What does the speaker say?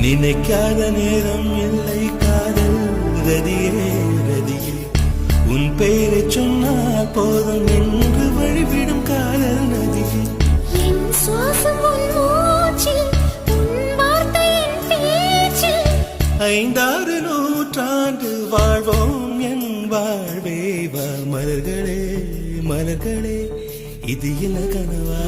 நினைக்காத நேரம் இல்லை காதல் ரதியே ரதியே உன் பெயரை சொன்னால் போதும் என்று வழிவிடும் காதல் நதியே என் சுவாசம் உன் மூச்சில் உன் வார்த்தையின் பேச்சில் 5-6 நூற்றாண்டு வாழ்வோம் என் வாழ்வே வா மலர்களே மலர்களே இது என்ன கனவா